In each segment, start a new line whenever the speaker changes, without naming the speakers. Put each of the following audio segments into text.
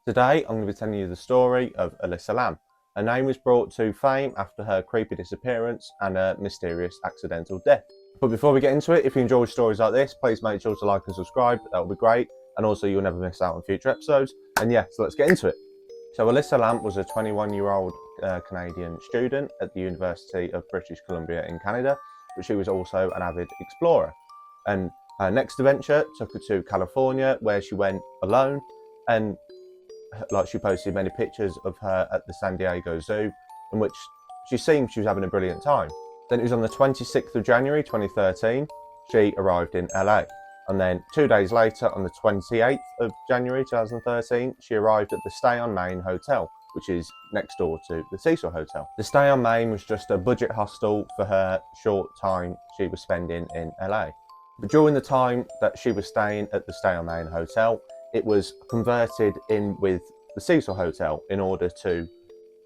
Today I'm going to be telling you the story of Elisa Lam. Her name was brought to fame after her creepy disappearance and a mysterious accidental death. But before we get into it, if you enjoy stories like this, please make sure to like and subscribe, that would be great, and also you'll never miss out on future episodes. And yeah, so let's get into it. So Elisa Lam was a 21-year-old Canadian student at the University of British Columbia in Canada, but she was also an avid explorer. And her next adventure took her to California, where she went alone, and she posted many pictures of her at the San Diego Zoo, in which she seemed she was having a brilliant time. Then it was on the 26th of January 2013, she arrived in LA. And then 2 days later, on the 28th of January 2013, she arrived at the Stay on Main Hotel, which is next door to the Cecil Hotel. The Stay on Main was just a budget hostel for her short time she was spending in LA. But during the time that she was staying at the Stay on Main Hotel, it was converted in with the Cecil Hotel in order to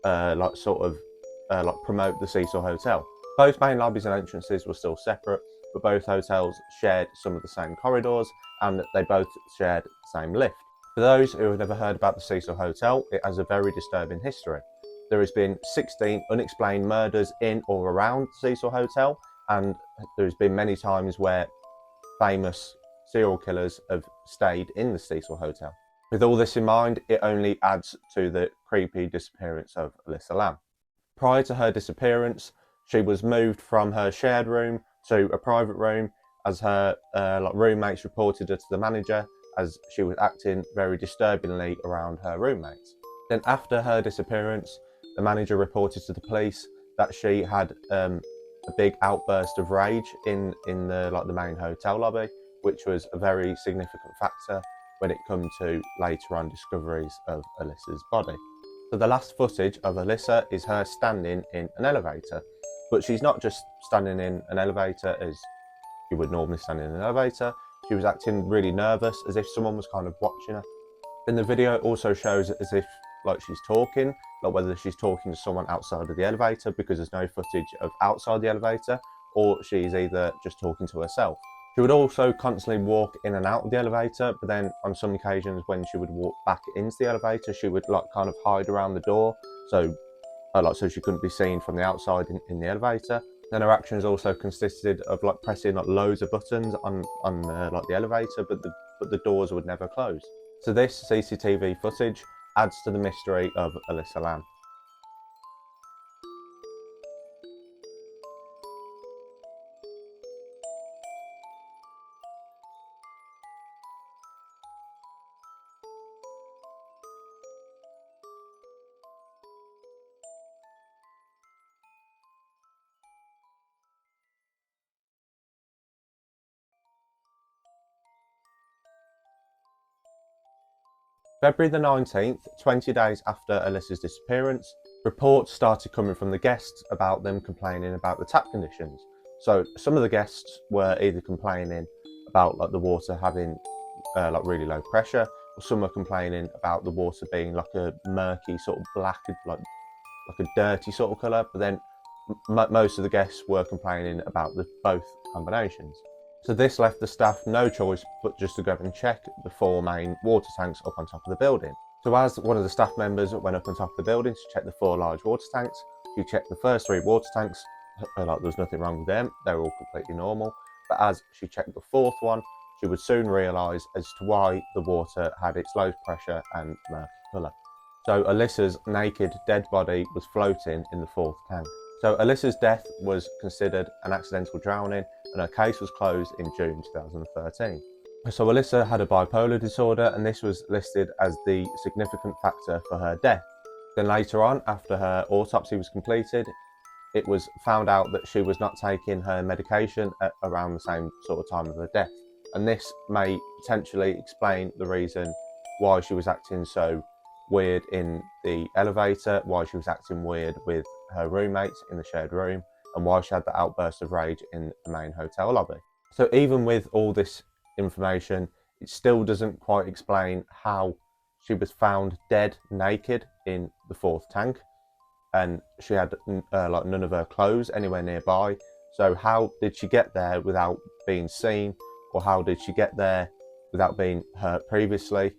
promote the Cecil Hotel. Both main lobbies and entrances were still separate, but both hotels shared some of the same corridors, and they both shared the same lift. For those who have never heard about the Cecil Hotel, it has a very disturbing history. There has been 16 unexplained murders in or around the Cecil Hotel, and there's been many times where famous serial killers have stayed in the Cecil Hotel. With all this in mind, it only adds to the creepy disappearance of Elisa Lam. Prior to her disappearance, she was moved from her shared room to a private room, as her roommates reported her to the manager, as she was acting very disturbingly around her roommates. Then after her disappearance, the manager reported to the police that she had a big outburst of rage in the main hotel lobby, which was a very significant factor when it comes to later on discoveries of Elisa's body. So the last footage of Elisa is her standing in an elevator, but she's not just standing in an elevator as you would normally stand in an elevator. She was acting really nervous, as if someone was kind of watching her. And the video also shows it as if she's talking, whether she's talking to someone outside of the elevator, because there's no footage of outside the elevator, or she's either just talking to herself. She would also constantly walk in and out of the elevator, but then on some occasions when she would walk back into the elevator, she would kind of hide around the door, so she couldn't be seen from the outside in the elevator. Then her actions also consisted of pressing loads of buttons on the elevator, but the doors would never close. So this CCTV footage adds to the mystery of Elisa Lam. February the 19th, 20 days after Elisa's disappearance, reports started coming from the guests about them complaining about the tap conditions. So some of the guests were either complaining about the water having really low pressure, or some were complaining about the water being a murky sort of black, like a dirty sort of colour. But then most of the guests were complaining about both combinations. So this left the staff no choice but just to go and check the 4 main water tanks up on top of the building. So as one of the staff members went up on top of the building to check the 4 large water tanks, she checked the first 3 water tanks, there was nothing wrong with them, they were all completely normal. But as she checked the 4th one, she would soon realise as to why the water had its low pressure and murky colour. So Elisa's naked dead body was floating in the 4th tank. So Elisa's death was considered an accidental drowning, and her case was closed in June 2013. So Elisa had a bipolar disorder, and this was listed as the significant factor for her death. Then later on, after her autopsy was completed, it was found out that she was not taking her medication at around the same sort of time of her death. And this may potentially explain the reason why she was acting so weird in the elevator, why she was acting weird with her roommates in the shared room, and why she had the outburst of rage in the main hotel lobby. So even with all this information, it still doesn't quite explain how she was found dead naked in the 4th tank, and she had none of her clothes anywhere nearby. So how did she get there without being seen, or how did she get there without being hurt previously?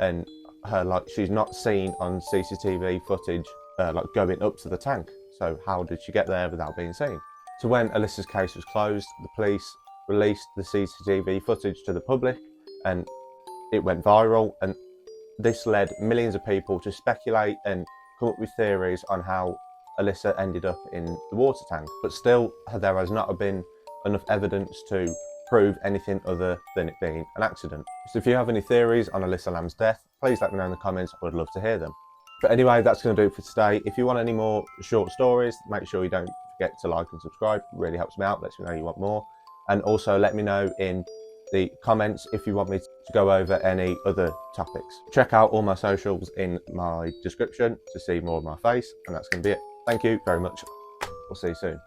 And her, like, she's not seen on CCTV footage like going up to the tank. So how did she get there without being seen? So when Elisa's case was closed, the police released the CCTV footage to the public, and it went viral, and this led millions of people to speculate and come up with theories on how Elisa ended up in the water tank. But still, there has not been enough evidence to prove anything other than it being an accident. So if you have any theories on Elisa Lam's death, please let me know in the comments. I would love to hear them. But anyway, that's going to do it for today. If you want any more short stories, make sure you don't forget to like and subscribe. It really helps me out, lets me know you want more. And also let me know in the comments if you want me to go over any other topics. Check out all my socials in my description to see more of my face, and that's going to be it. Thank you very much. We'll see you soon.